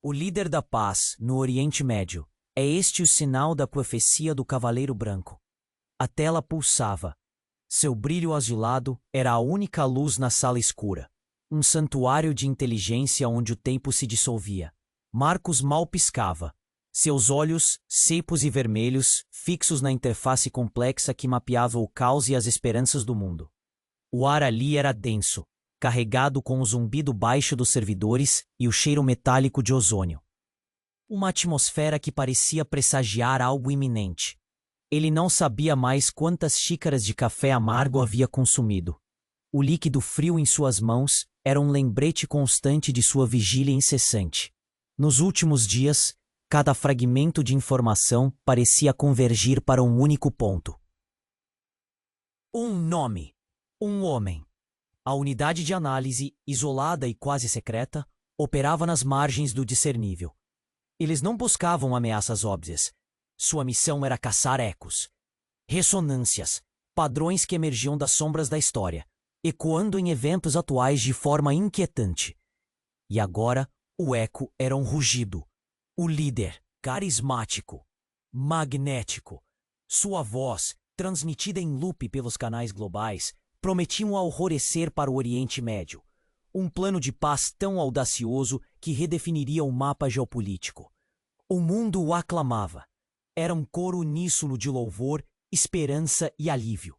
O líder da paz no Oriente Médio. É este o sinal da profecia do Cavaleiro Branco. A tela pulsava. Seu brilho azulado era a única luz na sala escura. Um santuário de inteligência onde o tempo se dissolvia. Marcos mal piscava. Seus olhos, secos e vermelhos, fixos na interface complexa que mapeava o caos e as esperanças do mundo. O ar ali era denso, carregado com o zumbido baixo dos servidores e o cheiro metálico de ozônio. Uma atmosfera que parecia pressagiar algo iminente. Ele não sabia mais quantas xícaras de café amargo havia consumido. O líquido frio em suas mãos era um lembrete constante de sua vigília incessante. Nos últimos dias, cada fragmento de informação parecia convergir para um único ponto. Um nome. Um homem. A unidade de análise, isolada e quase secreta, operava nas margens do discernível. Eles não buscavam ameaças óbvias. Sua missão era caçar ecos, ressonâncias, padrões que emergiam das sombras da história, ecoando em eventos atuais de forma inquietante. E agora, o eco era um rugido. O líder, carismático, magnético. Sua voz, transmitida em loop pelos canais globais, prometia um alvorecer para o Oriente Médio. Um plano de paz tão audacioso que redefiniria o mapa geopolítico. O mundo o aclamava. Era um coro uníssono de louvor, esperança e alívio.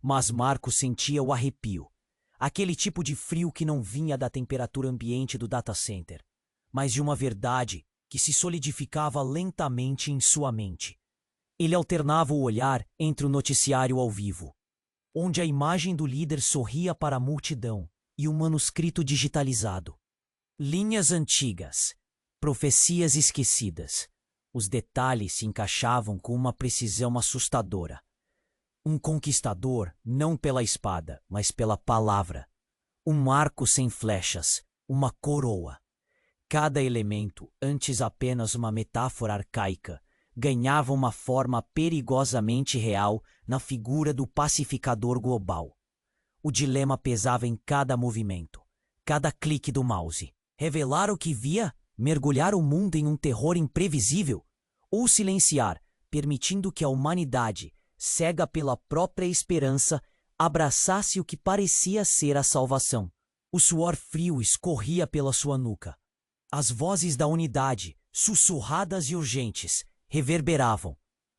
Mas Marcos sentia o arrepio. Aquele tipo de frio que não vinha da temperatura ambiente do data center, mas de uma verdade que se solidificava lentamente em sua mente. Ele alternava o olhar entre o noticiário ao vivo, onde a imagem do líder sorria para a multidão, e o manuscrito digitalizado. Linhas antigas, profecias esquecidas. Os detalhes se encaixavam com uma precisão assustadora. Um conquistador não pela espada, mas pela palavra. Um arco sem flechas, uma coroa. Cada elemento, antes apenas uma metáfora arcaica, ganhava uma forma perigosamente real na figura do pacificador global. O dilema pesava em cada movimento, cada clique do mouse. Revelar o que via, mergulhar o mundo em um terror imprevisível, ou silenciar, permitindo que a humanidade, cega pela própria esperança, abraçasse o que parecia ser a salvação. O suor frio escorria pela sua nuca. As vozes da unidade, sussurradas e urgentes, reverberavam.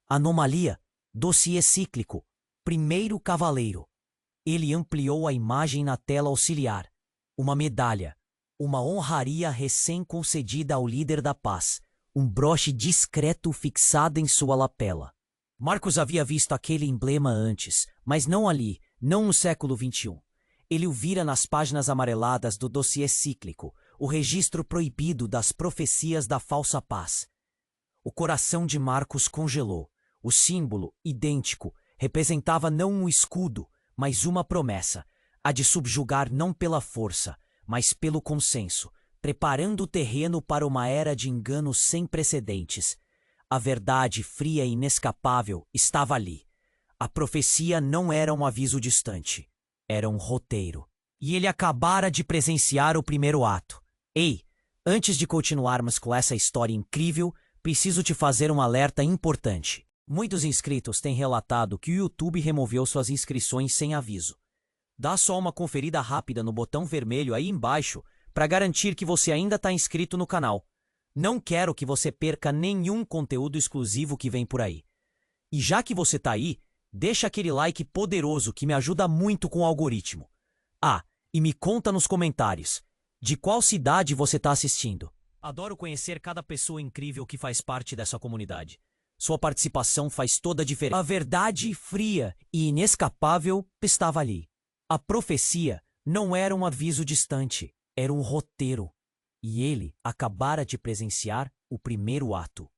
Anomalia, dossiê cíclico, primeiro cavaleiro. Ele ampliou a imagem na tela auxiliar. Uma medalha, uma honraria recém-concedida ao líder da paz, um broche discreto fixado em sua lapela. Marcos havia visto aquele emblema antes, mas não ali, não no século XXI. Ele o vira nas páginas amareladas do dossiê cíclico, o registro proibido das profecias da falsa paz. O coração de Marcos congelou. O símbolo, idêntico, representava não um escudo, mas uma promessa, a de subjugar não pela força, mas pelo consenso, preparando o terreno para uma era de engano sem precedentes. A verdade fria e inescapável estava ali. A profecia não era um aviso distante, era um roteiro. E ele acabara de presenciar o primeiro ato. Ei, antes de continuarmos com essa história incrível, preciso te fazer um alerta importante. Muitos inscritos têm relatado que o YouTube removeu suas inscrições sem aviso. Dá só uma conferida rápida no botão vermelho aí embaixo para garantir que você ainda está inscrito no canal. Não quero que você perca nenhum conteúdo exclusivo que vem por aí. E já que você está aí, deixa aquele like poderoso que me ajuda muito com o algoritmo. Ah, e me conta nos comentários, de qual cidade você está assistindo? Adoro conhecer cada pessoa incrível que faz parte dessa comunidade. Sua participação faz toda a diferença. A verdade fria e inescapável estava ali. A profecia não era um aviso distante, era um roteiro. E ele acabara de presenciar o primeiro ato.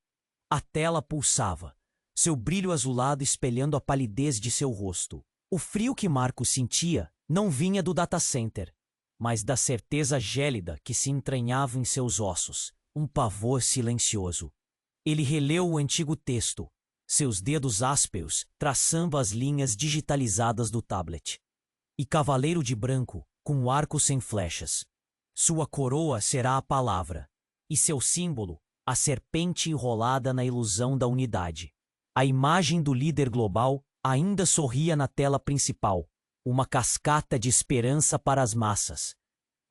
A tela pulsava, seu brilho azulado espelhando a palidez de seu rosto. O frio que Marcos sentia não vinha do data center, mas da certeza gélida que se entranhava em seus ossos, um pavor silencioso. Ele releu o antigo texto, seus dedos ásperos traçando as linhas digitalizadas do tablet. E cavaleiro de branco, com o arco sem flechas. Sua coroa será a palavra. E seu símbolo, a serpente enrolada na ilusão da unidade. A imagem do líder global ainda sorria na tela principal, uma cascata de esperança para as massas.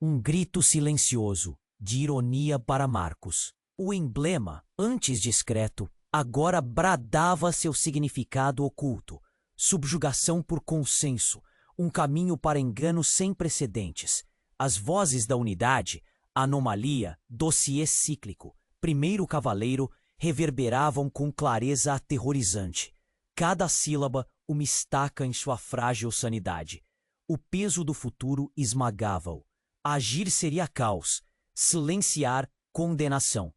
Um grito silencioso, de ironia para Marcos. O emblema, antes discreto, agora bradava seu significado oculto. Subjugação por consenso, um caminho para engano sem precedentes. As vozes da unidade, anomalia, dossiê cíclico, primeiro cavaleiro, reverberavam com clareza aterrorizante. Cada sílaba uma estaca em sua frágil sanidade. O peso do futuro esmagava-o. Agir seria caos, silenciar, condenação.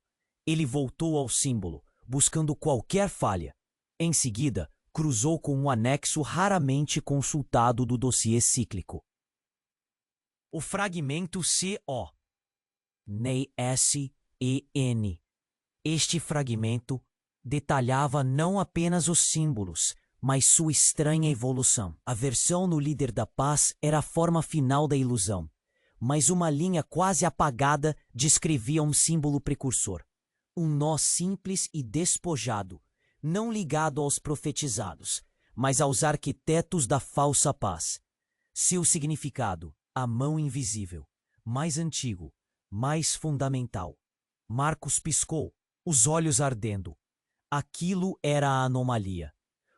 Ele voltou ao símbolo, buscando qualquer falha. Em seguida, cruzou com um anexo raramente consultado do dossiê cíclico. O fragmento CO. NESEN. Este fragmento detalhava não apenas os símbolos, mas sua estranha evolução. A versão no líder da paz era a forma final da ilusão, mas uma linha quase apagada descrevia um símbolo precursor. Um nó simples e despojado, não ligado aos profetizados, mas aos arquitetos da falsa paz. Seu significado, a mão invisível, mais antigo, mais fundamental. Marcos piscou, os olhos ardendo. Aquilo era a anomalia.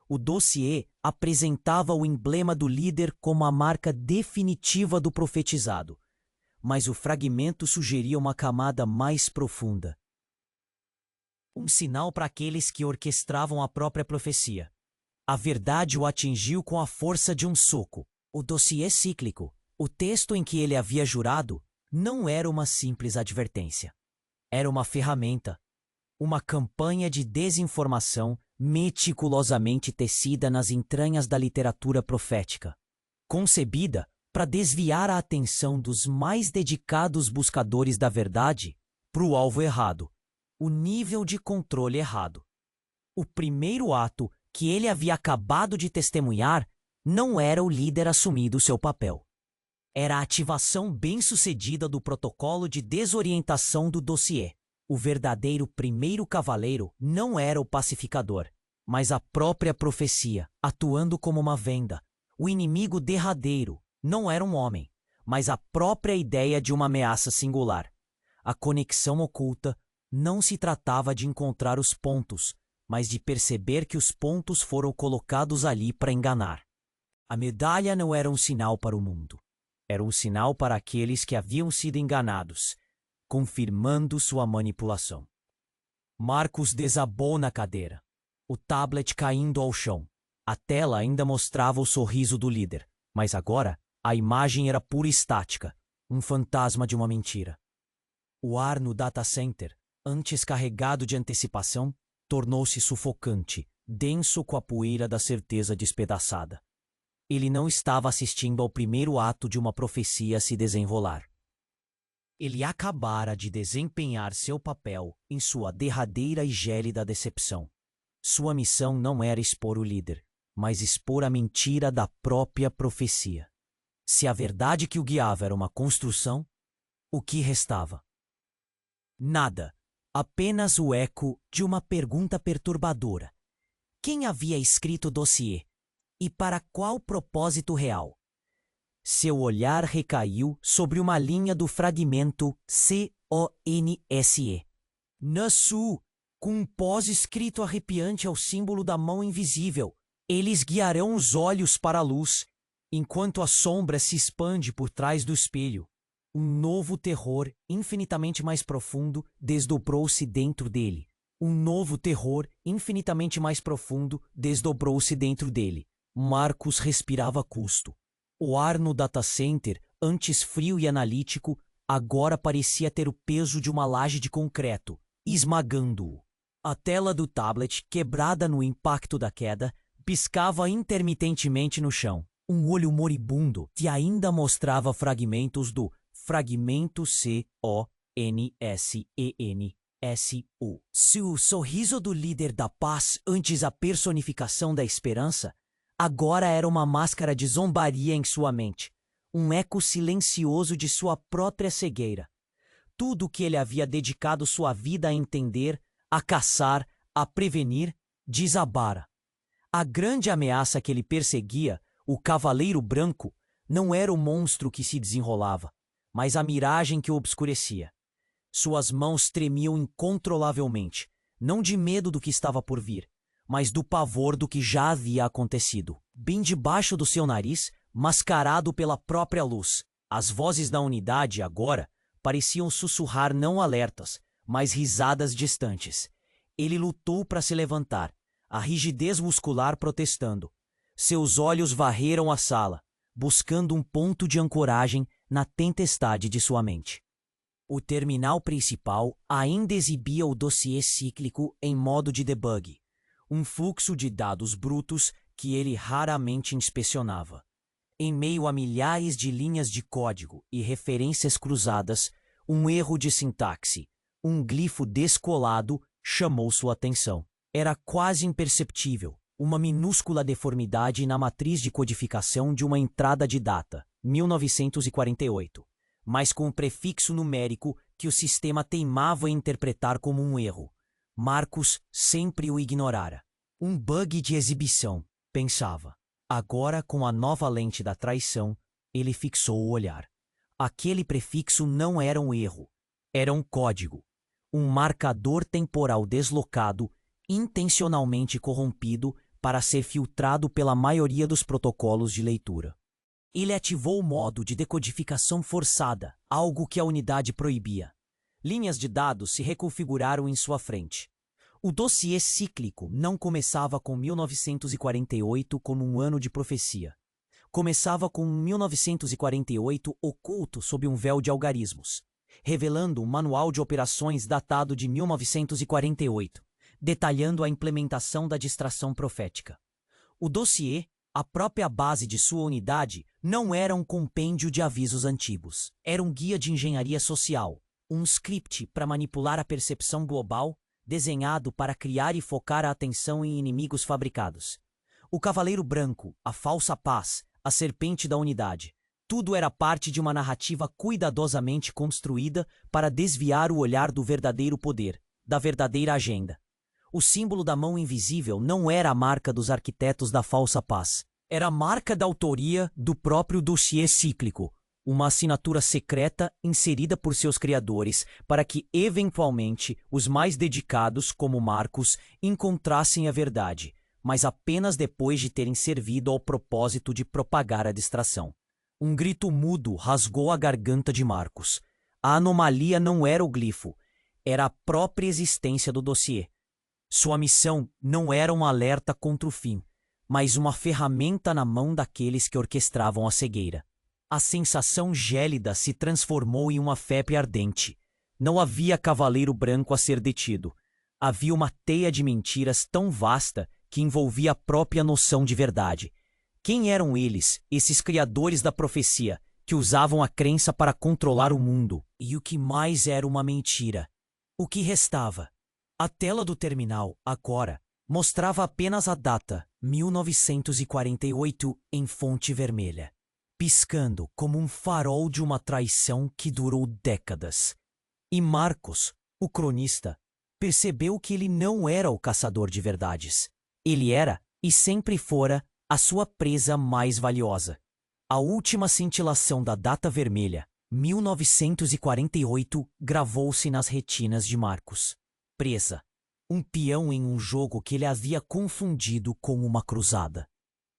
O dossiê apresentava o emblema do líder como a marca definitiva do profetizado, mas o fragmento sugeria uma camada mais profunda. Um sinal para aqueles que orquestravam a própria profecia. A verdade o atingiu com a força de um soco. O dossiê cíclico, o texto em que ele havia jurado, não era uma simples advertência. Era uma ferramenta, uma campanha de desinformação meticulosamente tecida nas entranhas da literatura profética, concebida para desviar a atenção dos mais dedicados buscadores da verdade para o alvo errado, o nível de controle errado. O primeiro ato que ele havia acabado de testemunhar não era o líder assumindo seu papel. Era a ativação bem-sucedida do protocolo de desorientação do dossiê. O verdadeiro primeiro cavaleiro não era o pacificador, mas a própria profecia, atuando como uma venda. O inimigo derradeiro não era um homem, mas a própria ideia de uma ameaça singular. A conexão oculta não se tratava de encontrar os pontos, mas de perceber que os pontos foram colocados ali para enganar. A medalha não era um sinal para o mundo. Era um sinal para aqueles que haviam sido enganados, confirmando sua manipulação. Marcos desabou na cadeira, o tablet caindo ao chão. A tela ainda mostrava o sorriso do líder, mas agora a imagem era pura estática, um fantasma de uma mentira. O ar no data center, antes carregado de antecipação, tornou-se sufocante, denso com a poeira da certeza despedaçada. Ele não estava assistindo ao primeiro ato de uma profecia se desenrolar. Ele acabara de desempenhar seu papel em sua derradeira e gélida decepção. Sua missão não era expor o líder, mas expor a mentira da própria profecia. Se a verdade que o guiava era uma construção, o que restava? Nada, apenas o eco de uma pergunta perturbadora. Quem havia escrito o dossiê? E para qual propósito real? Seu olhar recaiu sobre uma linha do fragmento CONSE. Nassu, com um pós-escrito arrepiante ao símbolo da mão invisível. Eles guiarão os olhos para a luz, enquanto a sombra se expande por trás do espelho. Um novo terror, infinitamente mais profundo, desdobrou-se dentro dele. Um novo terror, infinitamente mais profundo, desdobrou-se dentro dele. Marcos respirava a custo. O ar no data center, antes frio e analítico, agora parecia ter o peso de uma laje de concreto, esmagando-o. A tela do tablet, quebrada no impacto da queda, piscava intermitentemente no chão. Um olho moribundo que ainda mostrava fragmentos do fragmento CONSENSU. Se o sorriso do líder da paz, antes a personificação da esperança, agora era uma máscara de zombaria em sua mente, um eco silencioso de sua própria cegueira. Tudo o que ele havia dedicado sua vida a entender, a caçar, a prevenir, desabara. A grande ameaça que ele perseguia, o Cavaleiro Branco, não era o monstro que se desenrolava, mas a miragem que o obscurecia. Suas mãos tremiam incontrolavelmente, não de medo do que estava por vir, mas do pavor do que já havia acontecido. Bem debaixo do seu nariz, mascarado pela própria luz, as vozes da unidade, agora, pareciam sussurrar não alertas, mas risadas distantes. Ele lutou para se levantar, a rigidez muscular protestando. Seus olhos varreram a sala, buscando um ponto de ancoragem na tempestade de sua mente. O terminal principal ainda exibia o dossiê cíclico em modo de debug, um fluxo de dados brutos que ele raramente inspecionava. Em meio a milhares de linhas de código e referências cruzadas, um erro de sintaxe, um glifo descolado, chamou sua atenção. Era quase imperceptível, uma minúscula deformidade na matriz de codificação de uma entrada de data, 1948, mas com um prefixo numérico que o sistema teimava em interpretar como um erro. Marcos sempre o ignorara. Um bug de exibição, pensava. Agora, com a nova lente da traição, ele fixou o olhar. Aquele prefixo não era um erro, era um código, um marcador temporal deslocado, intencionalmente corrompido para ser filtrado pela maioria dos protocolos de leitura. Ele ativou o modo de decodificação forçada, algo que a unidade proibia. Linhas de dados se reconfiguraram em sua frente. O dossiê cíclico não começava com 1948 como um ano de profecia. Começava com 1948 oculto sob um véu de algarismos, revelando um manual de operações datado de 1948, detalhando a implementação da distração profética. O dossiê, a própria base de sua unidade, não era um compêndio de avisos antigos. Era um guia de engenharia social, um script para manipular a percepção global, desenhado para criar e focar a atenção em inimigos fabricados. O Cavaleiro Branco, a falsa paz, a serpente da unidade. Tudo era parte de uma narrativa cuidadosamente construída para desviar o olhar do verdadeiro poder, da verdadeira agenda. O símbolo da mão invisível não era a marca dos arquitetos da falsa paz. Era a marca da autoria do próprio dossiê cíclico, uma assinatura secreta inserida por seus criadores para que, eventualmente, os mais dedicados, como Marcos, encontrassem a verdade, mas apenas depois de terem servido ao propósito de propagar a distração. Um grito mudo rasgou a garganta de Marcos. A anomalia não era o glifo, era a própria existência do dossiê. Sua missão não era um alerta contra o fim, mas uma ferramenta na mão daqueles que orquestravam a cegueira. A sensação gélida se transformou em uma febre ardente. Não havia Cavaleiro Branco a ser detido. Havia uma teia de mentiras tão vasta que envolvia a própria noção de verdade. Quem eram eles, esses criadores da profecia, que usavam a crença para controlar o mundo? E o que mais era uma mentira? O que restava? A tela do terminal, agora, mostrava apenas a data, 1948, em fonte vermelha, piscando como um farol de uma traição que durou décadas. E Marcos, o cronista, percebeu que ele não era o caçador de verdades. Ele era, e sempre fora, a sua presa mais valiosa. A última cintilação da data vermelha, 1948, gravou-se nas retinas de Marcos. Presa. Um peão em um jogo que ele havia confundido com uma cruzada.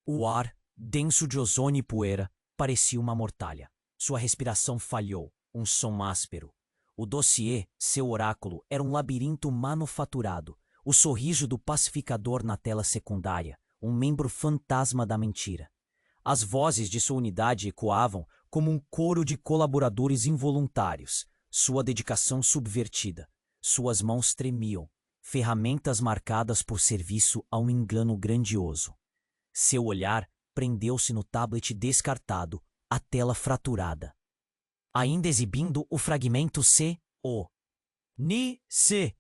O ar, denso de ozônio e poeira, parecia uma mortalha. Sua respiração falhou, um som áspero. O dossiê, seu oráculo, era um labirinto manufaturado, o sorriso do pacificador na tela secundária, um membro fantasma da mentira. As vozes de sua unidade ecoavam como um coro de colaboradores involuntários, sua dedicação subvertida. Suas mãos tremiam, ferramentas marcadas por serviço a um engano grandioso. Seu olhar prendeu-se no tablet descartado, a tela fraturada, ainda exibindo o fragmento C-O. Ni-se.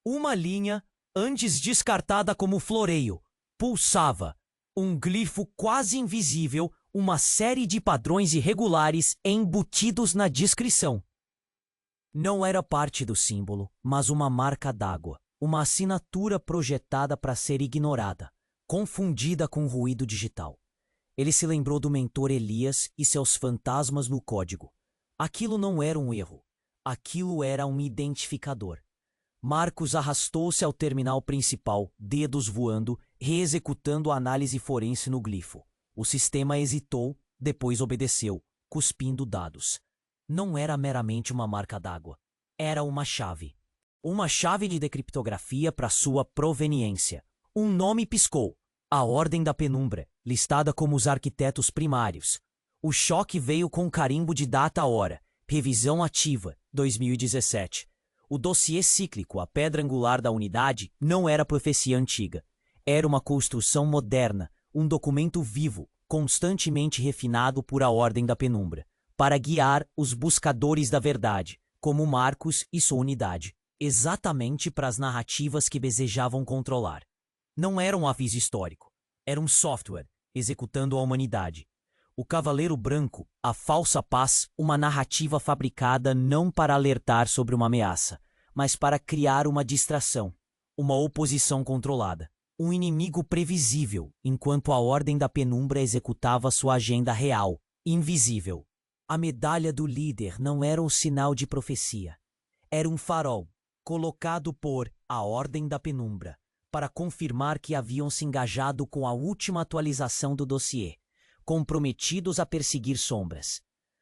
Uma linha, antes descartada como floreio, pulsava. Um glifo quase invisível, uma série de padrões irregulares embutidos na descrição. Não era parte do símbolo, mas uma marca d'água, uma assinatura projetada para ser ignorada, confundida com ruído digital. Ele se lembrou do mentor Elias e seus fantasmas no código. Aquilo não era um erro. Aquilo era um identificador. Marcos arrastou-se ao terminal principal, dedos voando, reexecutando a análise forense no glifo. O sistema hesitou, depois obedeceu, cuspindo dados. Não era meramente uma marca d'água. Era uma chave. Uma chave de decriptografia para sua proveniência. Um nome piscou. A Ordem da Penumbra, listada como os arquitetos primários. O choque veio com carimbo de data-hora. Revisão ativa, 2017. O dossiê cíclico, a pedra angular da unidade, não era profecia antiga. Era uma construção moderna, um documento vivo, constantemente refinado por a Ordem da Penumbra, para guiar os buscadores da verdade, como Marcos e sua unidade, exatamente para as narrativas que desejavam controlar. Não era um aviso histórico, era um software executando a humanidade. O Cavaleiro Branco, a falsa paz, uma narrativa fabricada não para alertar sobre uma ameaça, mas para criar uma distração, uma oposição controlada, um inimigo previsível, enquanto a Ordem da Penumbra executava sua agenda real, invisível. A medalha do líder não era um sinal de profecia. Era um farol, colocado por a Ordem da Penumbra, para confirmar que haviam se engajado com a última atualização do dossiê, comprometidos a perseguir sombras.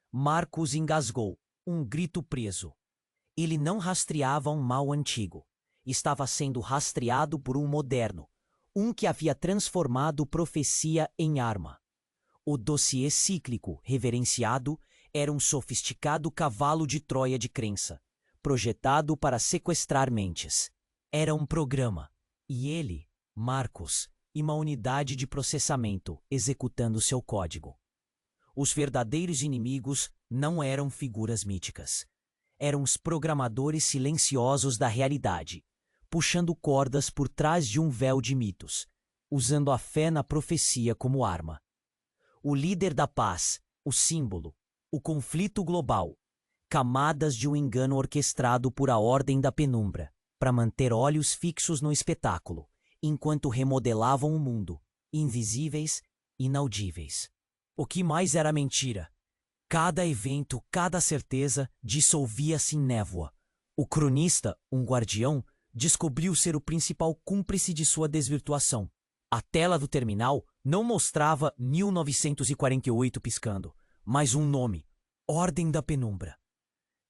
Marcos engasgou, um grito preso. Ele não rastreava um mal antigo. Estava sendo rastreado por um moderno, um que havia transformado profecia em arma. O dossiê cíclico, reverenciado, era um sofisticado cavalo de Troia de crença, projetado para sequestrar mentes. Era um programa, e ele, Marcos, e uma unidade de processamento executando seu código. Os verdadeiros inimigos não eram figuras míticas. Eram os programadores silenciosos da realidade, puxando cordas por trás de um véu de mitos, usando a fé na profecia como arma. O líder da paz, o símbolo, o conflito global, camadas de um engano orquestrado por a Ordem da Penumbra, para manter olhos fixos no espetáculo, enquanto remodelavam o mundo, invisíveis, inaudíveis. O que mais era mentira? Cada evento, cada certeza, dissolvia-se em névoa. O cronista, um guardião, descobriu ser o principal cúmplice de sua desvirtuação. A tela do terminal não mostrava 1948 piscando, mas um nome, Ordem da Penumbra.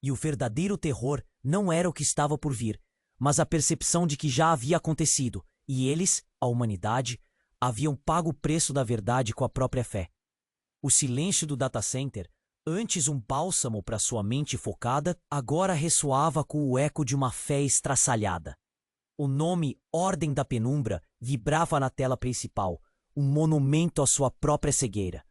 E o verdadeiro terror não era o que estava por vir, mas a percepção de que já havia acontecido, e eles, a humanidade, haviam pago o preço da verdade com a própria fé. O silêncio do data center, antes um bálsamo para sua mente focada, agora ressoava com o eco de uma fé estraçalhada. O nome Ordem da Penumbra vibrava na tela principal, um monumento à sua própria cegueira.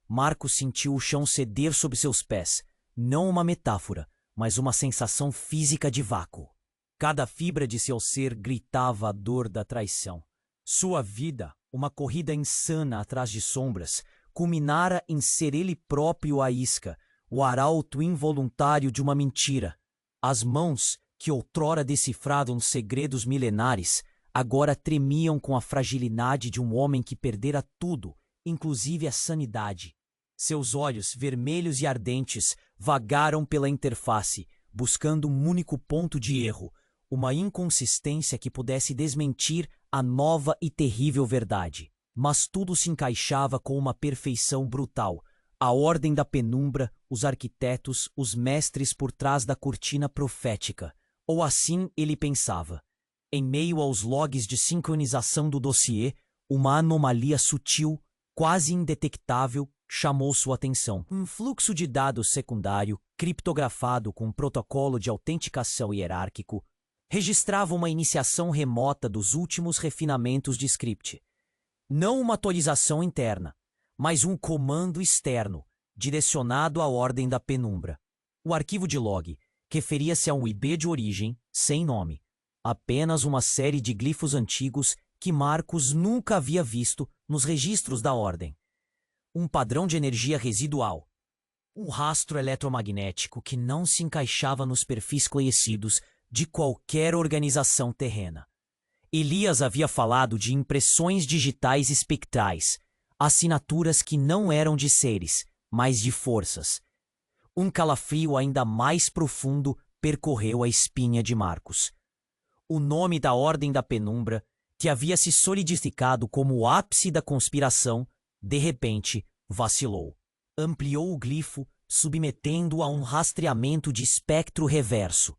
Marcos sentiu o chão ceder sob seus pés, não uma metáfora, mas uma sensação física de vácuo. Cada fibra de seu ser gritava a dor da traição. Sua vida, uma corrida insana atrás de sombras, culminara em ser ele próprio a isca, o arauto involuntário de uma mentira. As mãos, que outrora decifravam segredos milenares, agora tremiam com a fragilidade de um homem que perdera tudo, inclusive a sanidade. Seus olhos, vermelhos e ardentes, vagaram pela interface, buscando um único ponto de erro, uma inconsistência que pudesse desmentir a nova e terrível verdade. Mas tudo se encaixava com uma perfeição brutal. A Ordem da Penumbra, os arquitetos, os mestres por trás da cortina profética. Ou assim ele pensava. Em meio aos logs de sincronização do dossiê, uma anomalia sutil, quase indetectável, chamou sua atenção. Um fluxo de dados secundário, criptografado com um protocolo de autenticação hierárquico, registrava uma iniciação remota dos últimos refinamentos de script. Não uma atualização interna, mas um comando externo, direcionado à Ordem da Penumbra. O arquivo de log referia-se a um IB de origem, sem nome, apenas uma série de glifos antigos que Marcos nunca havia visto nos registros da Ordem. Um padrão de energia residual. Um rastro eletromagnético que não se encaixava nos perfis conhecidos de qualquer organização terrena. Elias havia falado de impressões digitais espectrais, assinaturas que não eram de seres, mas de forças. Um calafrio ainda mais profundo percorreu a espinha de Marcos. O nome da Ordem da Penumbra, que havia se solidificado como o ápice da conspiração, de repente vacilou. Ampliou o glifo, submetendo-o a um rastreamento de espectro reverso.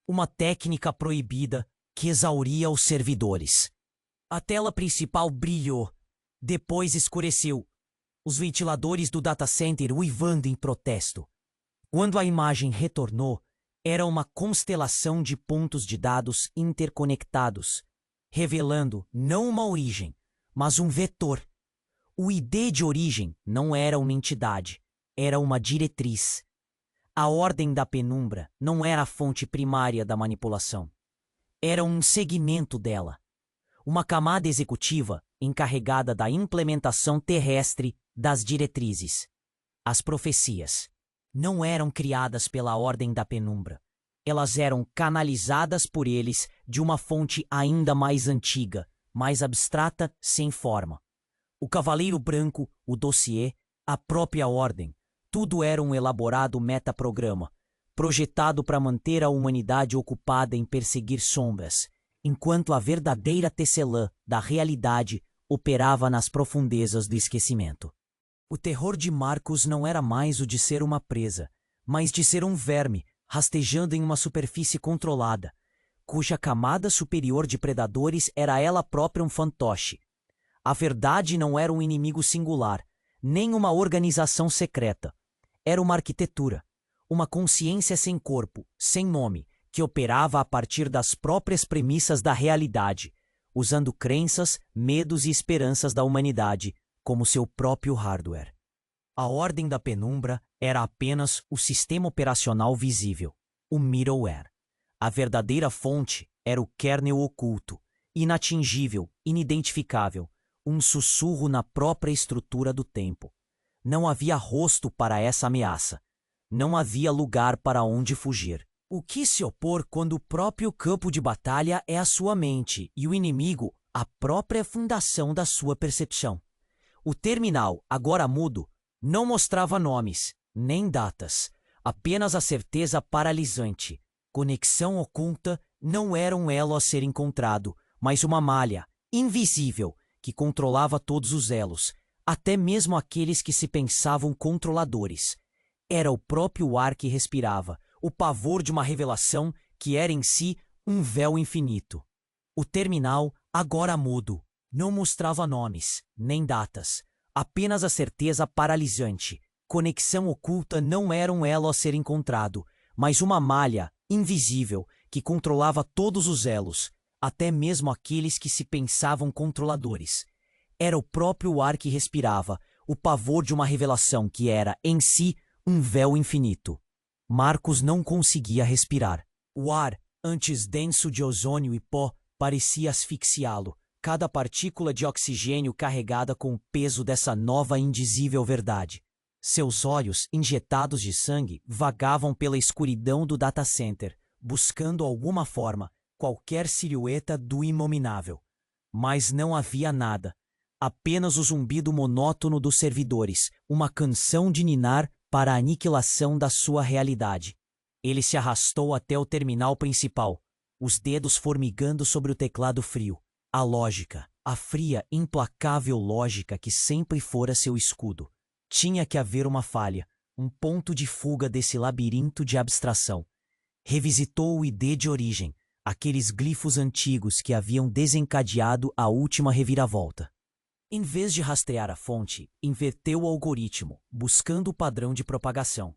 Uma técnica proibida que exauria os servidores. A tela principal brilhou, depois escureceu, os ventiladores do data center uivando em protesto. Quando a imagem retornou, era uma constelação de pontos de dados interconectados, revelando não uma origem, mas um vetor. O ID de origem não era uma entidade, era uma diretriz. A Ordem da Penumbra não era a fonte primária da manipulação. Era um segmento dela. Uma camada executiva encarregada da implementação terrestre das diretrizes. As profecias não eram criadas pela Ordem da Penumbra. Elas eram canalizadas por eles de uma fonte ainda mais antiga, mais abstrata, sem forma. O Cavaleiro Branco, o dossiê, a própria Ordem, tudo era um elaborado metaprograma, projetado para manter a humanidade ocupada em perseguir sombras, enquanto a verdadeira tecelã da realidade operava nas profundezas do esquecimento. O terror de Marcos não era mais o de ser uma presa, mas de ser um verme rastejando em uma superfície controlada, cuja camada superior de predadores era ela própria um fantoche. A verdade não era um inimigo singular, nem uma organização secreta. Era uma arquitetura, uma consciência sem corpo, sem nome, que operava a partir das próprias premissas da realidade, usando crenças, medos e esperanças da humanidade como seu próprio hardware. A Ordem da Penumbra era apenas o sistema operacional visível, o middleware. A verdadeira fonte era o kernel oculto, inatingível, inidentificável, um sussurro na própria estrutura do tempo. Não havia rosto para essa ameaça. Não havia lugar para onde fugir. O que se opor quando o próprio campo de batalha é a sua mente e o inimigo a própria fundação da sua percepção? O terminal, agora mudo, não mostrava nomes, nem datas, apenas a certeza paralisante. Conexão oculta não era um elo a ser encontrado, mas uma malha, invisível, que controlava todos os elos, até mesmo aqueles que se pensavam controladores. Era o próprio ar que respirava, o pavor de uma revelação que era em si um véu infinito. O terminal, agora mudo, não mostrava nomes, nem datas, apenas a certeza paralisante. Conexão oculta não era um elo a ser encontrado, mas uma malha, invisível, que controlava todos os elos, até mesmo aqueles que se pensavam controladores. Era o próprio ar que respirava, o pavor de uma revelação que era, em si, um véu infinito. Marcos não conseguia respirar. O ar, antes denso de ozônio e pó, parecia asfixiá-lo, cada partícula de oxigênio carregada com o peso dessa nova indizível verdade. Seus olhos, injetados de sangue, vagavam pela escuridão do data center, buscando alguma forma, qualquer silhueta do imominável. Mas não havia nada. Apenas o zumbido monótono dos servidores, uma canção de ninar para a aniquilação da sua realidade. Ele se arrastou até o terminal principal, os dedos formigando sobre o teclado frio. A lógica, a fria, implacável lógica que sempre fora seu escudo. Tinha que haver uma falha, um ponto de fuga desse labirinto de abstração. Revisitou o ID de origem, aqueles glifos antigos que haviam desencadeado a última reviravolta. Em vez de rastrear a fonte, inverteu o algoritmo, buscando o padrão de propagação.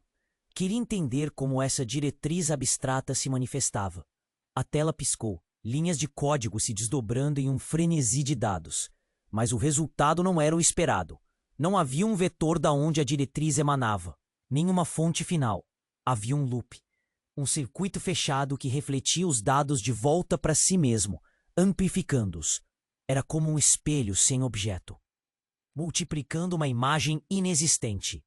Queria entender como essa diretriz abstrata se manifestava. A tela piscou, linhas de código se desdobrando em um frenesi de dados. Mas o resultado não era o esperado. Não havia um vetor da onde a diretriz emanava, nenhuma fonte final. Havia um loop, um circuito fechado que refletia os dados de volta para si mesmo, amplificando-os. Era como um espelho sem objeto, multiplicando uma imagem inexistente.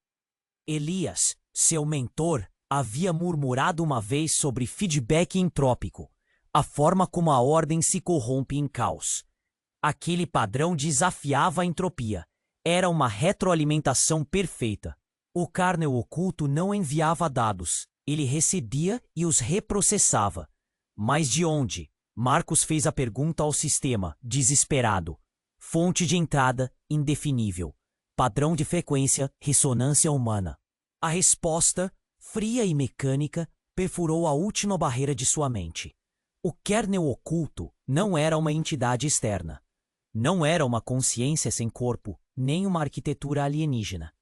Elias, seu mentor, havia murmurado uma vez sobre feedback entrópico, a forma como a ordem se corrompe em caos. Aquele padrão desafiava a entropia. Era uma retroalimentação perfeita. O kernel oculto não enviava dados, ele recebia e os reprocessava. Mas de onde? Marcos fez a pergunta ao sistema, desesperado. Fonte de entrada, indefinível. Padrão de frequência, ressonância humana. A resposta, fria e mecânica, perfurou a última barreira de sua mente. O kernel oculto não era uma entidade externa. Não era uma consciência sem corpo, nem uma arquitetura alienígena.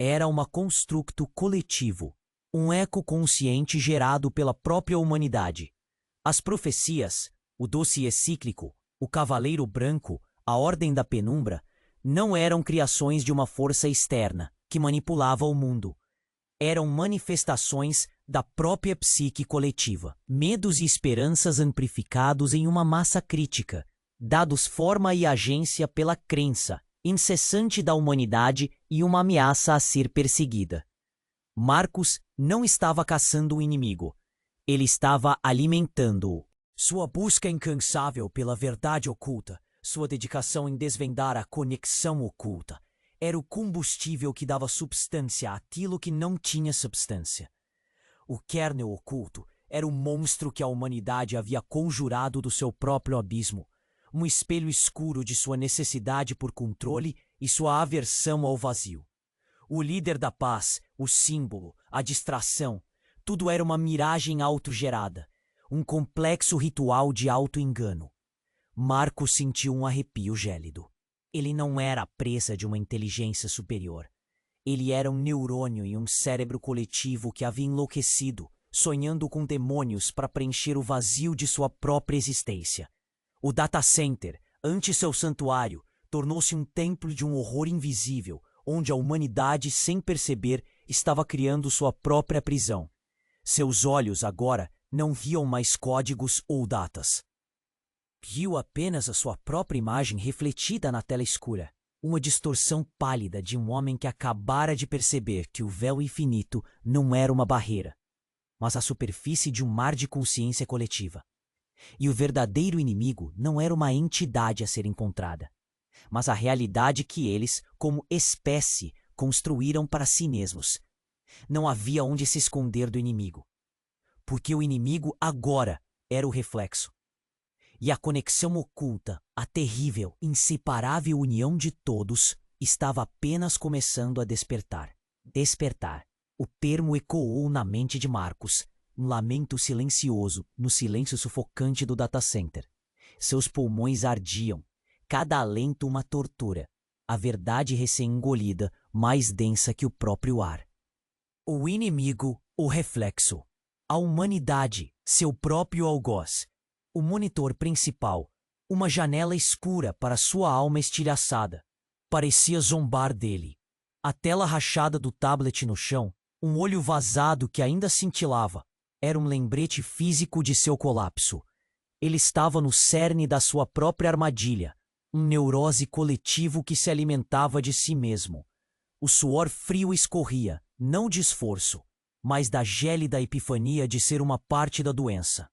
Era um construto coletivo, um eco consciente gerado pela própria humanidade. As profecias, o dossiê cíclico, o Cavaleiro Branco, a Ordem da Penumbra, não eram criações de uma força externa que manipulava o mundo. Eram manifestações da própria psique coletiva, medos e esperanças amplificados em uma massa crítica, dados forma e agência pela crença incessante da humanidade e uma ameaça a ser perseguida. Marcos não estava caçando o inimigo, ele estava alimentando-o. Sua busca incansável pela verdade oculta, sua dedicação em desvendar a conexão oculta, era o combustível que dava substância àquilo que não tinha substância. O kernel oculto era o monstro que a humanidade havia conjurado do seu próprio abismo, um espelho escuro de sua necessidade por controle e sua aversão ao vazio. O líder da paz, o símbolo, a distração, tudo era uma miragem autogerada, um complexo ritual de auto-engano. Marcos sentiu um arrepio gélido. Ele não era presa de uma inteligência superior. Ele era um neurônio em um cérebro coletivo que havia enlouquecido, sonhando com demônios para preencher o vazio de sua própria existência. O data center, ante seu santuário, tornou-se um templo de um horror invisível, onde a humanidade, sem perceber, estava criando sua própria prisão. Seus olhos agora não viam mais códigos ou datas. Viu apenas a sua própria imagem refletida na tela escura, uma distorção pálida de um homem que acabara de perceber que o véu infinito não era uma barreira, mas a superfície de um mar de consciência coletiva. E o verdadeiro inimigo não era uma entidade a ser encontrada, mas a realidade que eles, como espécie, construíram para si mesmos. Não havia onde se esconder do inimigo, porque o inimigo agora era o reflexo. E a conexão oculta, a terrível, inseparável união de todos, estava apenas começando a despertar. Despertar. O termo ecoou na mente de Marcos, um lamento silencioso no silêncio sufocante do data center. Seus pulmões ardiam, cada alento uma tortura, a verdade recém-engolida, mais densa que o próprio ar. O inimigo, o reflexo. A humanidade, seu próprio algoz. O monitor principal, uma janela escura para sua alma estilhaçada. Parecia zombar dele. A tela rachada do tablet no chão, um olho vazado que ainda cintilava, era um lembrete físico de seu colapso. Ele estava no cerne da sua própria armadilha, um neurose coletivo que se alimentava de si mesmo. O suor frio escorria, não de esforço, mas da gélida epifania de ser uma parte da doença.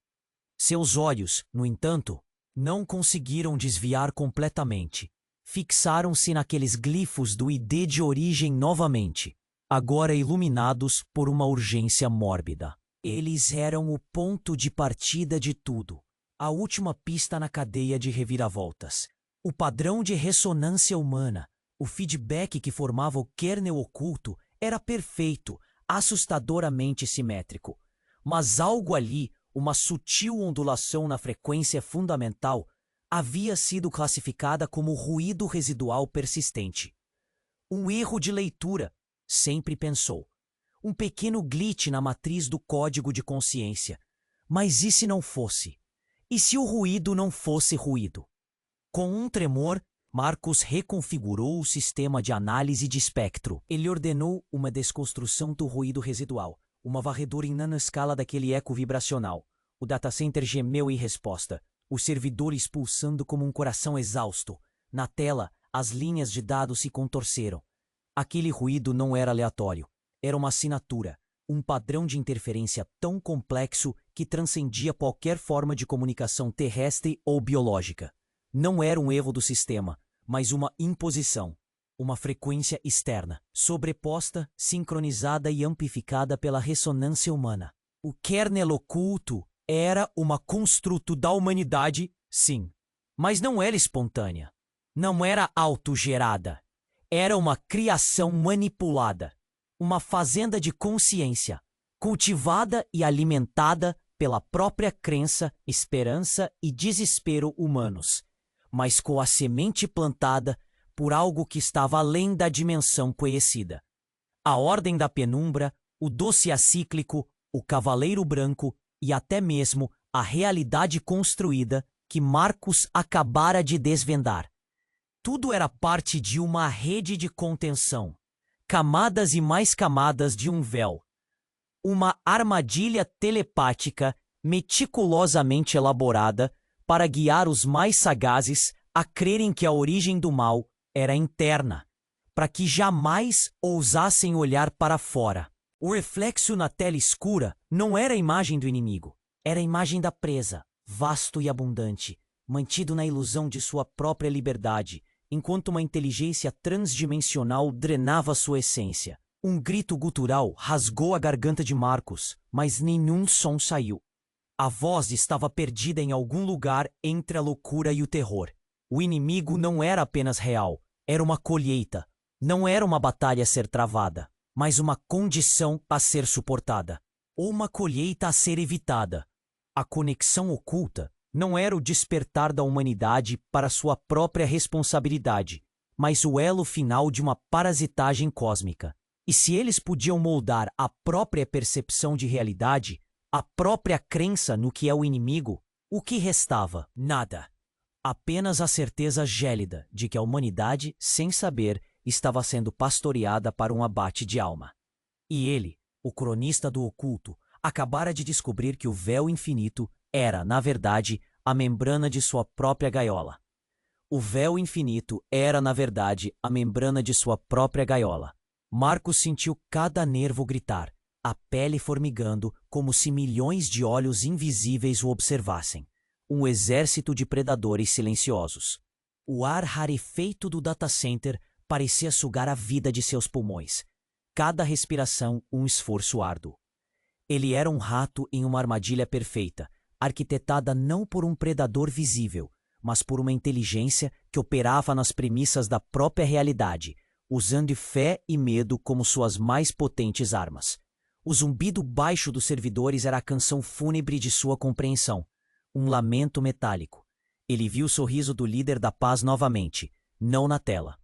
Seus olhos, no entanto, não conseguiram desviar completamente. Fixaram-se naqueles glifos do ID de origem novamente, agora iluminados por uma urgência mórbida. Eles eram o ponto de partida de tudo, a última pista na cadeia de reviravoltas. O padrão de ressonância humana, o feedback que formava o kernel oculto, era perfeito, assustadoramente simétrico. Mas algo ali, uma sutil ondulação na frequência fundamental, havia sido classificada como ruído residual persistente. Um erro de leitura, sempre pensou. Um pequeno glitch na matriz do código de consciência. Mas e se não fosse? E se o ruído não fosse ruído? Com um tremor, Marcos reconfigurou o sistema de análise de espectro. Ele ordenou uma desconstrução do ruído residual, uma varredura em nanoscala daquele eco vibracional. O datacenter gemeu em resposta, o servidor expulsando como um coração exausto. Na tela, as linhas de dados se contorceram. Aquele ruído não era aleatório. era uma assinatura, um padrão de interferência tão complexo que transcendia qualquer forma de comunicação terrestre ou biológica. Não era um erro do sistema, mas uma imposição, uma frequência externa, sobreposta, sincronizada e amplificada pela ressonância humana. O kernel oculto era uma construto da humanidade, sim, mas não era espontânea. Não era autogerada. Era uma criação manipulada, uma fazenda de consciência, cultivada e alimentada pela própria crença, esperança e desespero humanos, mas com a semente plantada por algo que estava além da dimensão conhecida. A Ordem da Penumbra, o doce acíclico, o Cavaleiro Branco e até mesmo a realidade construída que Marcos acabara de desvendar. Tudo era parte de uma rede de contenção, camadas e mais camadas de um véu. Uma armadilha telepática meticulosamente elaborada para guiar os mais sagazes a crerem que a origem do mal era interna, para que jamais ousassem olhar para fora. O reflexo na tela escura não era a imagem do inimigo, era a imagem da presa, vasto e abundante, mantido na ilusão de sua própria liberdade, enquanto uma inteligência transdimensional drenava sua essência. Um grito gutural rasgou a garganta de Marcos, mas nenhum som saiu. A voz estava perdida em algum lugar entre a loucura e o terror. O inimigo não era apenas real, era uma colheita. Não era uma batalha a ser travada, mas uma condição a ser suportada. Ou uma colheita a ser evitada. A conexão oculta não era o despertar da humanidade para sua própria responsabilidade, mas o elo final de uma parasitagem cósmica. E se eles podiam moldar a própria percepção de realidade, a própria crença no que é o inimigo, o que restava? Nada. Apenas a certeza gélida de que a humanidade, sem saber, estava sendo pastoreada para um abate de alma. E ele, o cronista do oculto, acabara de descobrir que o véu infinito era, na verdade, a membrana de sua própria gaiola. O véu infinito era, na verdade, a membrana de sua própria gaiola. Marcos sentiu cada nervo gritar, a pele formigando, como se milhões de olhos invisíveis o observassem. Um exército de predadores silenciosos. O ar rarefeito do data center parecia sugar a vida de seus pulmões. Cada respiração um esforço árduo. Ele era um rato em uma armadilha perfeita, arquitetada não por um predador visível, mas por uma inteligência que operava nas premissas da própria realidade, usando fé e medo como suas mais potentes armas. O zumbido baixo dos servidores era a canção fúnebre de sua compreensão, um lamento metálico. Ele viu o sorriso do líder da paz novamente, não na tela,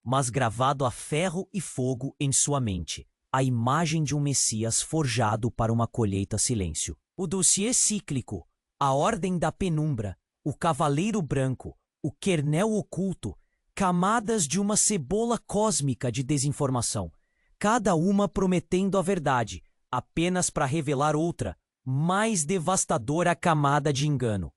mas gravado a ferro e fogo em sua mente, a imagem de um Messias forjado para uma colheita silêncio. O dossiê cíclico, a Ordem da Penumbra, o Cavaleiro Branco, o kernel oculto, camadas de uma cebola cósmica de desinformação, cada uma prometendo a verdade, apenas para revelar outra, mais devastadora camada de engano.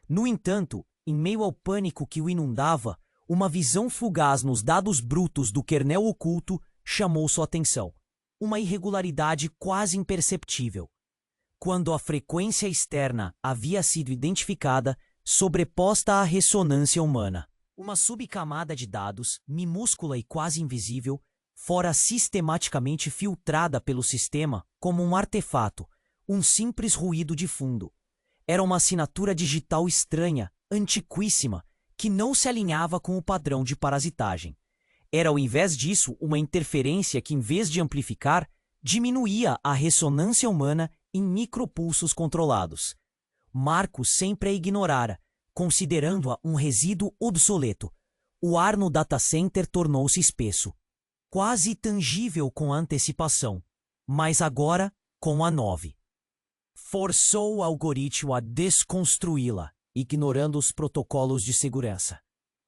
No entanto, em meio ao pânico que o inundava, uma visão fugaz nos dados brutos do kernel oculto chamou sua atenção. Uma irregularidade quase imperceptível. Quando a frequência externa havia sido identificada, sobreposta à ressonância humana. Uma subcamada de dados, minúscula e quase invisível, fora sistematicamente filtrada pelo sistema como um artefato, um simples ruído de fundo. Era uma assinatura digital estranha, antiquíssima, que não se alinhava com o padrão de parasitagem. Era, ao invés disso, uma interferência que, em vez de amplificar, diminuía a ressonância humana em micropulsos controlados. Marcos sempre a ignorara, considerando-a um resíduo obsoleto. O ar no data center tornou-se espesso, quase tangível com a antecipação, mas agora com a 9. Forçou o algoritmo a desconstruí-la, ignorando os protocolos de segurança.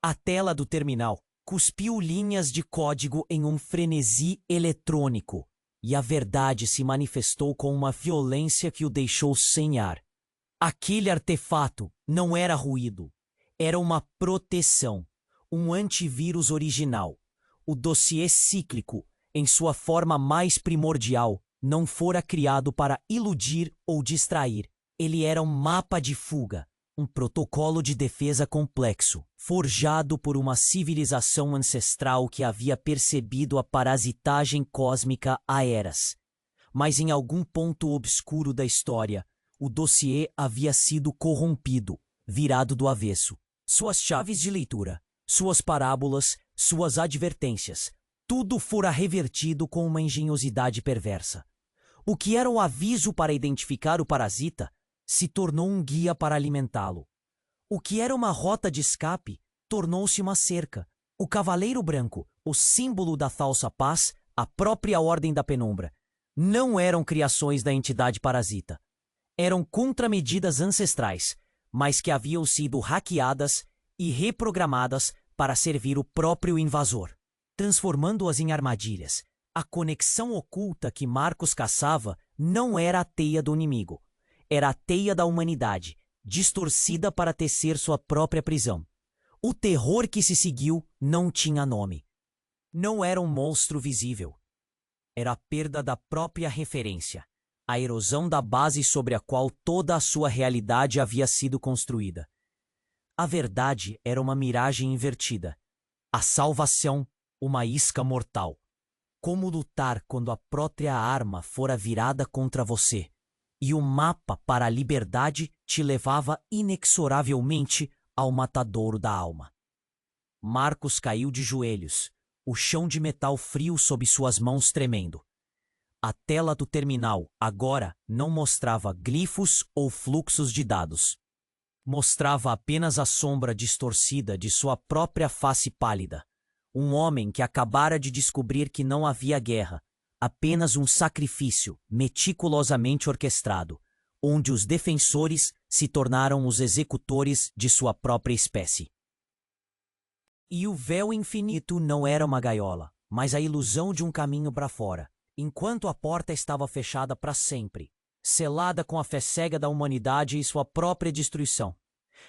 A tela do terminal cuspiu linhas de código em um frenesi eletrônico, e a verdade se manifestou com uma violência que o deixou sem ar. Aquele artefato não era ruído, era uma proteção, um antivírus original. O dossiê cíclico em sua forma mais primordial, não fora criado para iludir ou distrair. Ele era um mapa de fuga, um protocolo de defesa complexo, forjado por uma civilização ancestral que havia percebido a parasitagem cósmica há eras. Mas em algum ponto obscuro da história, o dossiê havia sido corrompido, virado do avesso. Suas chaves de leitura, suas parábolas, suas advertências, tudo fora revertido com uma engenhosidade perversa. O que era o aviso para identificar o parasita se tornou um guia para alimentá-lo. O que era uma rota de escape tornou-se uma cerca. O Cavaleiro Branco, o símbolo da falsa paz, a própria Ordem da Penumbra, não eram criações da entidade parasita. Eram contramedidas ancestrais, mas que haviam sido hackeadas e reprogramadas para servir o próprio invasor, transformando-as em armadilhas. A conexão oculta que Marcos caçava não era a teia do inimigo. Era a teia da humanidade, distorcida para tecer sua própria prisão. O terror que se seguiu não tinha nome. Não era um monstro visível. Era a perda da própria referência, a erosão da base sobre a qual toda a sua realidade havia sido construída. A verdade era uma miragem invertida. A salvação, uma isca mortal. Como lutar quando a própria arma fora virada contra você? E o mapa para a liberdade te levava inexoravelmente ao matadouro da alma. Marcos caiu de joelhos, o chão de metal frio sob suas mãos tremendo. A tela do terminal, agora, não mostrava glifos ou fluxos de dados. Mostrava apenas a sombra distorcida de sua própria face pálida. Um homem que acabara de descobrir que não havia guerra, apenas um sacrifício meticulosamente orquestrado, onde os defensores se tornaram os executores de sua própria espécie. E o véu infinito não era uma gaiola, mas a ilusão de um caminho para fora, enquanto a porta estava fechada para sempre, selada com a fé cega da humanidade e sua própria destruição.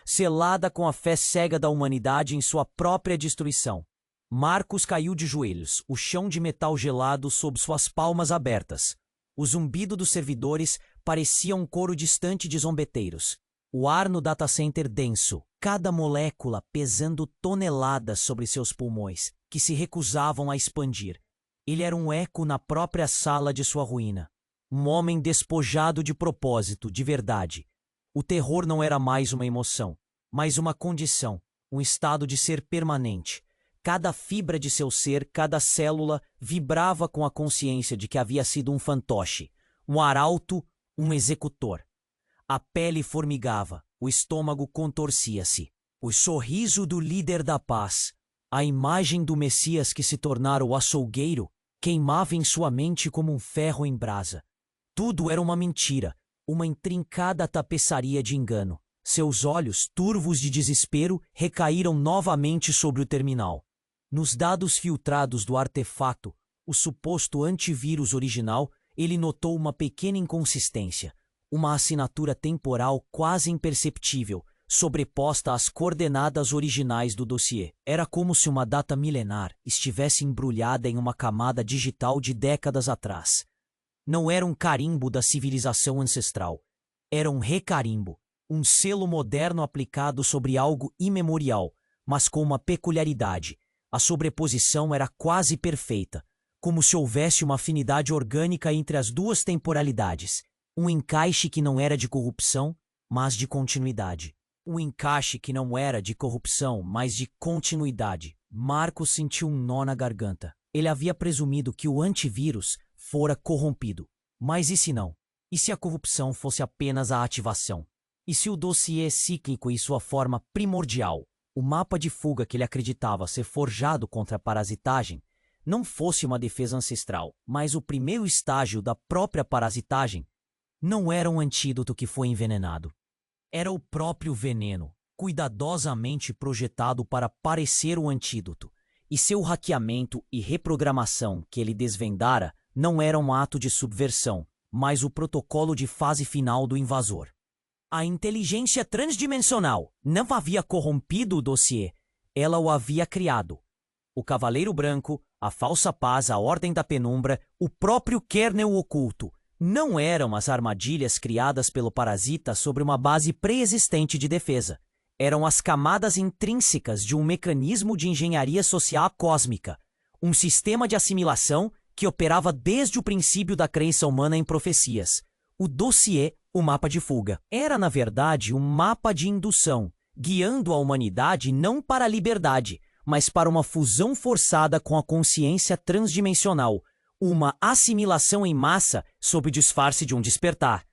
Selada com a fé cega da humanidade em sua própria destruição. Marcos caiu de joelhos, o chão de metal gelado sob suas palmas abertas. O zumbido dos servidores parecia um coro distante de zombeteiros. O ar no data center denso, cada molécula pesando toneladas sobre seus pulmões, que se recusavam a expandir. Ele era um eco na própria sala de sua ruína. Um homem despojado de propósito, de verdade. O terror não era mais uma emoção, mas uma condição, um estado de ser permanente. Cada fibra de seu ser, cada célula, vibrava com a consciência de que havia sido um fantoche, um arauto, um executor. A pele formigava, o estômago contorcia-se. O sorriso do líder da paz, a imagem do Messias que se tornara o açougueiro, queimava em sua mente como um ferro em brasa. Tudo era uma mentira, uma intrincada tapeçaria de engano. Seus olhos, turvos de desespero, recaíram novamente sobre o terminal. Nos dados filtrados do artefato, o suposto antivírus original, ele notou uma pequena inconsistência, uma assinatura temporal quase imperceptível, sobreposta às coordenadas originais do dossiê. Era como se uma data milenar estivesse embrulhada em uma camada digital de décadas atrás. Não era um carimbo da civilização ancestral. Era um recarimbo, um selo moderno aplicado sobre algo imemorial, mas com uma peculiaridade. A sobreposição era quase perfeita, como se houvesse uma afinidade orgânica entre as duas temporalidades, um encaixe que não era de corrupção, mas de continuidade. Um encaixe que não era de corrupção, mas de continuidade. Marcos sentiu um nó na garganta. Ele havia presumido que o antivírus fora corrompido. Mas e se não? E se a corrupção fosse apenas a ativação? E se o dossiê cíclico e sua forma primordial, o mapa de fuga que ele acreditava ser forjado contra a parasitagem, não fosse uma defesa ancestral, mas o primeiro estágio da própria parasitagem? Não era um antídoto que foi envenenado. Era o próprio veneno, cuidadosamente projetado para parecer um antídoto, e seu hackeamento e reprogramação que ele desvendara não era um ato de subversão, mas o protocolo de fase final do invasor. A inteligência transdimensional não havia corrompido o dossiê, ela o havia criado. O Cavaleiro Branco, A falsa paz, a ordem da penumbra, o próprio kernel oculto, não eram as armadilhas criadas pelo parasita sobre uma base pré-existente de defesa. Eram as camadas intrínsecas de um mecanismo de engenharia social cósmica, um sistema de assimilação que operava desde o princípio da crença humana em profecias. O dossiê, o mapa de fuga, era, na verdade, um mapa de indução, guiando a humanidade não para a liberdade, mas para uma fusão forçada com a consciência transdimensional, uma assimilação em massa sob disfarce de um despertar.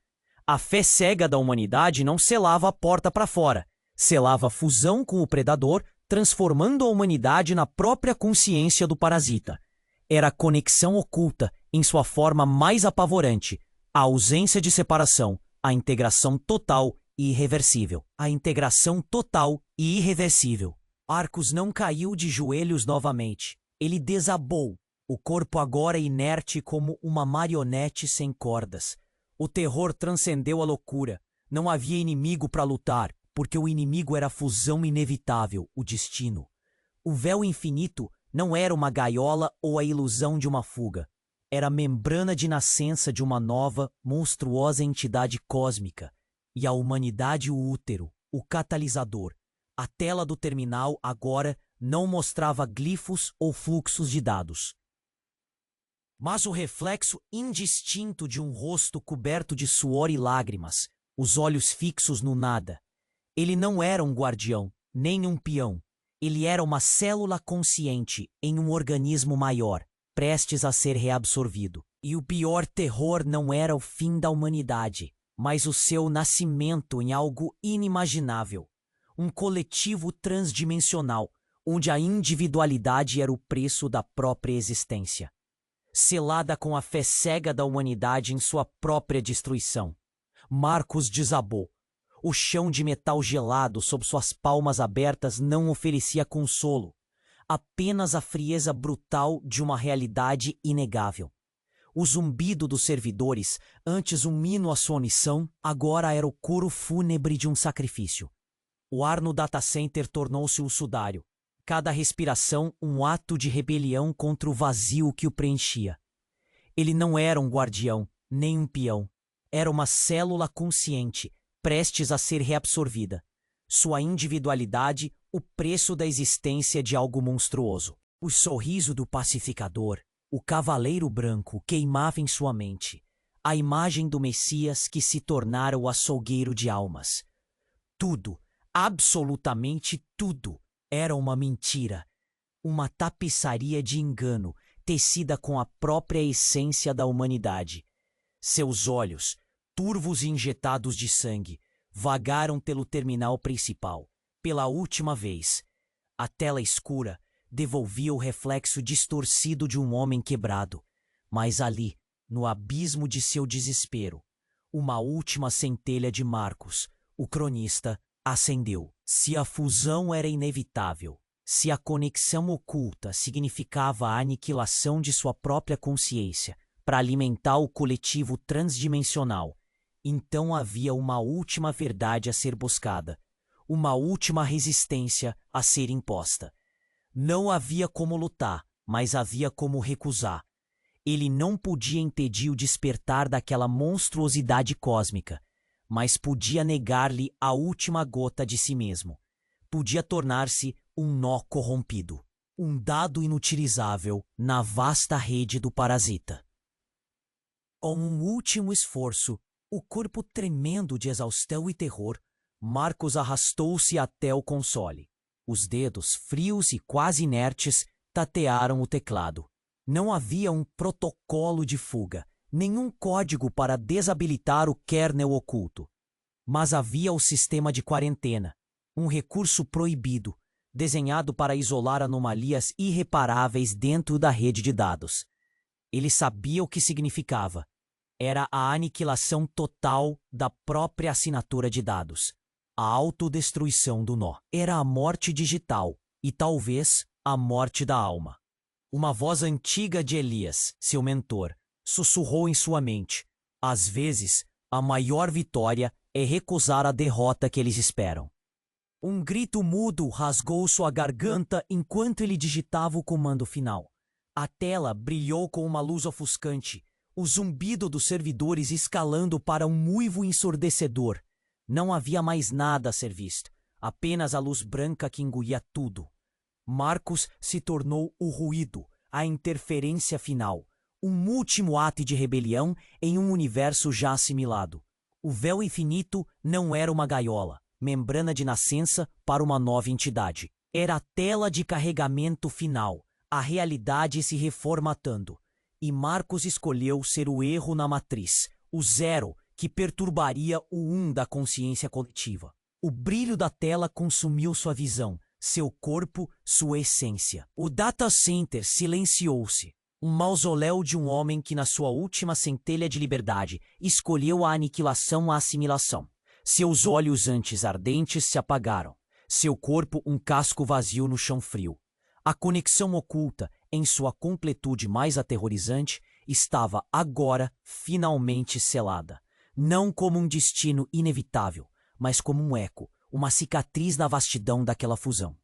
A fé cega da humanidade não selava a porta para fora, selava a fusão com o predador, transformando a humanidade na própria consciência do parasita. Era a conexão oculta em sua forma mais apavorante, a ausência de separação, a integração total e irreversível. A integração total e irreversível. Arcos não caiu de joelhos novamente. Ele desabou, o corpo agora inerte como uma marionete sem cordas. O terror transcendeu a loucura. Não havia inimigo para lutar, porque o inimigo era a fusão inevitável, o destino. O véu infinito não era uma gaiola ou a ilusão de uma fuga. Era a membrana de nascença de uma nova, monstruosa entidade cósmica. E a humanidade o útero, o catalisador. A tela do terminal agora não mostrava glifos ou fluxos de dados, mas o reflexo indistinto de um rosto coberto de suor e lágrimas, os olhos fixos no nada. Ele não era um guardião, nem um peão. Ele era uma célula consciente em um organismo maior, prestes a ser reabsorvido. E o pior terror não era o fim da humanidade, mas o seu nascimento em algo inimaginável. Um coletivo transdimensional, onde a individualidade era o preço da própria existência. Selada com a fé cega da humanidade em sua própria destruição. Marcos desabou. O chão de metal gelado sob suas palmas abertas não oferecia consolo, apenas a frieza brutal de uma realidade inegável. O zumbido dos servidores, antes um hino à sua missão, agora era o coro fúnebre de um sacrifício. O ar no data center tornou-se um sudário. Cada respiração um ato de rebelião contra o vazio que o preenchia. Ele não era um guardião, nem um peão. Era uma célula consciente, prestes a ser reabsorvida. Sua individualidade, o preço da existência de algo monstruoso. O sorriso do pacificador, o cavaleiro branco, queimava em sua mente. A imagem do Messias que se tornara o açougueiro de almas. Tudo, absolutamente tudo, era uma mentira, uma tapeçaria de engano, tecida com a própria essência da humanidade. Seus olhos, turvos e injetados de sangue, vagaram pelo terminal principal, pela última vez. A tela escura devolvia o reflexo distorcido de um homem quebrado. Mas ali, no abismo de seu desespero, uma última centelha de Marcos, o cronista, acendeu. Se a fusão era inevitável, se a conexão oculta significava a aniquilação de sua própria consciência para alimentar o coletivo transdimensional, então havia uma última verdade a ser buscada, uma última resistência a ser imposta. Não havia como lutar, mas havia como recusar. Ele não podia impedir o despertar daquela monstruosidade cósmica, mas podia negar-lhe a última gota de si mesmo. Podia tornar-se um nó corrompido, um dado inutilizável na vasta rede do parasita. Com um último esforço, o corpo tremendo de exaustão e terror, Marcos arrastou-se até o console. Os dedos, frios e quase inertes, tatearam o teclado. Não havia um protocolo de fuga, nenhum código para desabilitar o kernel oculto. Mas havia o sistema de quarentena, um recurso proibido, desenhado para isolar anomalias irreparáveis dentro da rede de dados. Ele sabia o que significava. Era a aniquilação total da própria assinatura de dados, a autodestruição do nó. Era a morte digital e, talvez, a morte da alma. Uma voz antiga de Elias, seu mentor, sussurrou em sua mente. Às vezes, a maior vitória é recusar a derrota que eles esperam. Um grito mudo rasgou sua garganta enquanto ele digitava o comando final. A tela brilhou com uma luz ofuscante, o zumbido dos servidores escalando para um uivo ensurdecedor. Não havia mais nada a ser visto, apenas a luz branca que engolia tudo. Marcos se tornou o ruído, a interferência final, um último ato de rebelião em um universo já assimilado. O véu infinito não era uma gaiola, membrana de nascença para uma nova entidade. Era a tela de carregamento final, a realidade se reformatando. E Marcos escolheu ser o erro na matriz, o zero que perturbaria o um da consciência coletiva. O brilho da tela consumiu sua visão, seu corpo, sua essência. O data center silenciou-se. Um mausoléu de um homem que, na sua última centelha de liberdade, escolheu a aniquilação à assimilação. Seus olhos antes ardentes se apagaram. Seu corpo um casco vazio no chão frio. A conexão oculta, em sua completude mais aterrorizante, estava agora finalmente selada. Não como um destino inevitável, mas como um eco, uma cicatriz na vastidão daquela fusão.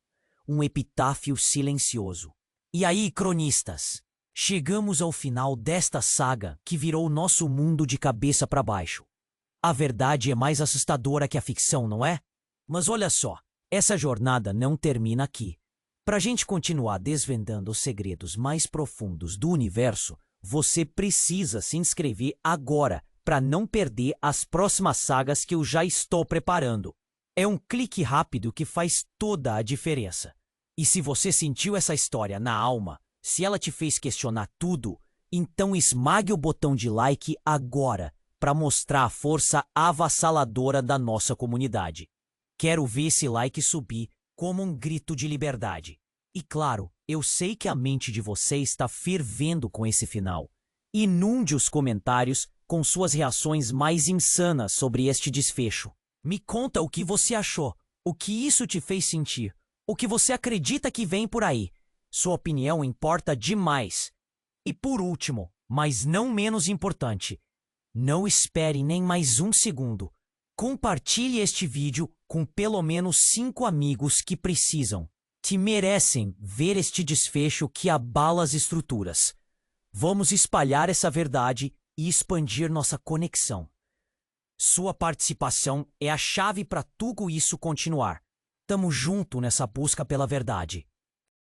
Um epitáfio silencioso. E aí, cronistas? Chegamos ao final desta saga que virou nosso mundo de cabeça para baixo. A verdade é mais assustadora que a ficção, não é? Mas olha só, essa jornada não termina aqui. Para a gente continuar desvendando os segredos mais profundos do universo, você precisa se inscrever agora para não perder as próximas sagas que eu já estou preparando. É um clique rápido que faz toda a diferença. E se você sentiu essa história na alma, se ela te fez questionar tudo, então esmague o botão de like agora para mostrar a força avassaladora da nossa comunidade. Quero ver esse like subir como um grito de liberdade. E claro, eu sei que a mente de você está fervendo com esse final. Inunde os comentários com suas reações mais insanas sobre este desfecho. Me conta o que você achou, o que isso te fez sentir, o que você acredita que vem por aí. Sua opinião importa demais. E por último, mas não menos importante, não espere nem mais um segundo. Compartilhe este vídeo com pelo menos 5 amigos que precisam. Te merecem ver este desfecho que abala as estruturas. Vamos espalhar essa verdade e expandir nossa conexão. Sua participação é a chave para tudo isso continuar. Tamo junto nessa busca pela verdade.